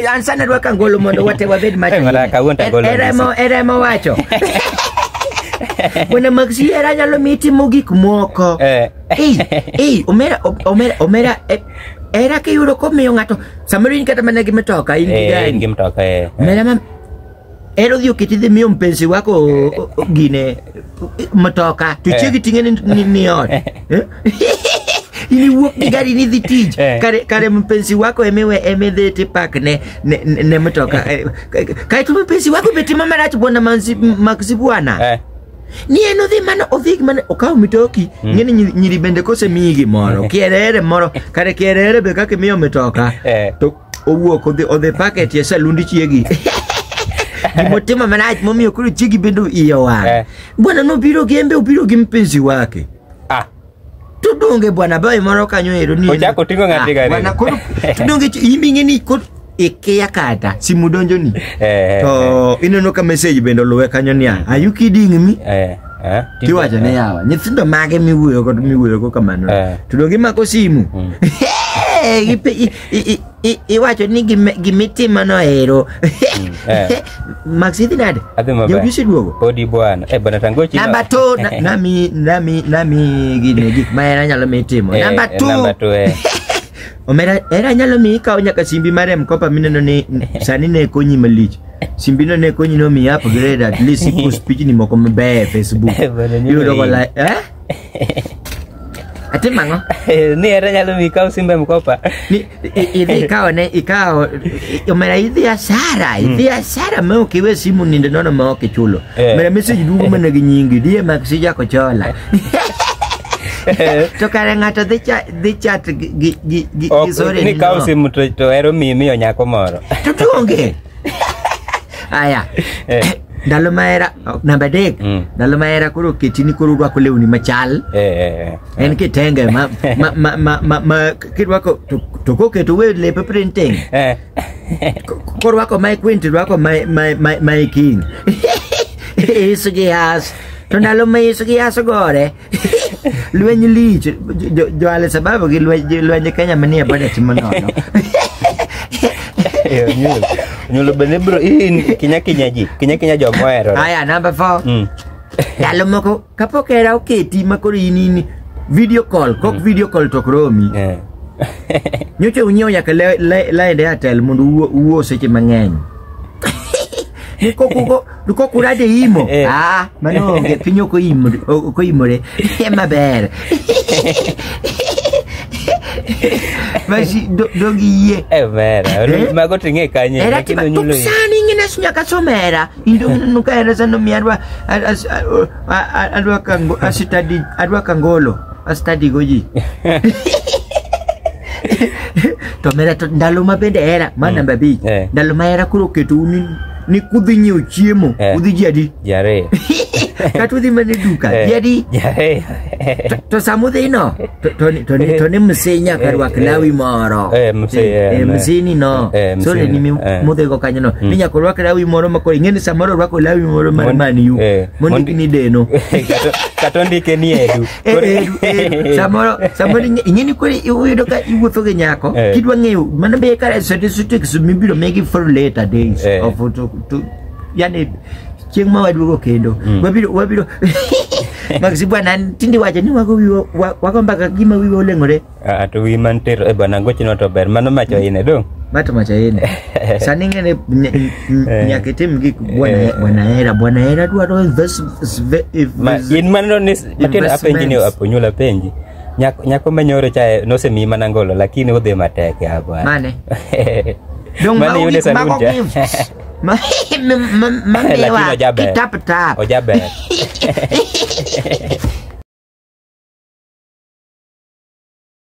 An sana dwa kangolo mondo wate wabed macho. Era mo wacho. Bwana Maxi era nyalo miti mogik moko. Omera era ke yudo ko miyo ngato samoro in kata mana gi mtoka in gi mtoka Omera ero dio kitidhi miyo mpenzi wako gine mtoka to chegi tingene ni ot. Ini wuok ni gari ni dhi tich kare mpenzi wako emedhe te pak ne mtoka kai tu mpenzi wako betima marach bwana Maxi bwana ni eno dhi mano odhi mano okaw mitoki ngene nyiri bende kose migi moro kierere moro kare kierere be kake miyo mitoka to owuok odhi packet ya salundi chiegi gimotima marach momiyo kuro chiegi bendo iyo wang bwana no biro gembe obiro gi mpenzi wake tudonge bwana boy moro kanyo ero ni ochako tingo ngati gari bwana koro tudonge imbi ngeni koro ekeya kata simu donjo ni to ineno ka message bendo luwe kanyo ni are you kidding me tiwacho ne yawa nyithindo mage miwuoyo go kamano tudonge mako simu iwacho ni gimitimo no ero Maxi dhi nade jodisi duogo podi bwana bwana tangochi number 2 nami gine gik ma era nyalo mitimo number 2 Omera era nyalo mi kawo nyaka simbi mare mkopa mineno ni sani ne konyi malich simbi no ne konyi no mi upgrade at least post page ni moko mabe Facebook yudo ko like ati mango ni era nyalo mi kawo simbi mkopa ni idhi kawo ne ikawo Omera idhi asara ma okiwe simu ninde nono ma okichulo Omera message dugo mana gi nyingi die Maxi jako chola to kare ngato dhi chat gi sore ni kawo simu to ero miyo nyako moro to tuonge aya ndalo maera namba 3 ndalo maera koro ketini koro rwako lewni machal en kitenge ma kirwako to koketo we lepe printing koro rwako my queen rwako my king isugi has to ndalo ma isugi has gore lwenye lich joale sababu gi lwenye Kenya mania bada timonono nyulo bene bro in kinya jo moero aya number 4 ndalo moko kapok era oketi makoro inini video call kok video call to kromi nyoche unyiewo nyaka laende Airtel mondo uwo seche mang'eny Niko kurade imo mano onge pinyo ko imore maber Masi dogi ye mera mago tinge kanye lakini nyulo sani ngina sunya kasomera indo nuka era sano miarwa adwa kango asitadi adwa kangolo astadi goji to mera to ndalo mabende era mana babi ndalo ma era kuro ketuni ni kudhi nyiewo chiemo udhi jadi jare katu dhi mane duka jadi to samudhi no to ne msenya karwak lawi moro mseni no so le ni mudhe go kanyo no ni nyako rwak lawi moro makoro ngene samoro rwako lawi moro mani yu mondi ni deno katondike ni edu samoro ngene ko uyudo ka iwuotho gi nyako kidwa ng'eyo mana be kare statistics mibiro megi for later days of to yani chieng ma waduogo kendo wabiro Maxi bwana tindi wacha ni wako mbaka gima wiwo olengore to wi mantero bwana gochino to ber mano macho ine do mato macho ine sani ngene nyaketem gik bwana era dwaro invest in manno ni matin apenji ni aponyula penji nyako menyoro cha no se mi manangolo lakini odhe mateke hapa mane dong mau di mako Mamewa kitap-tap Ojaber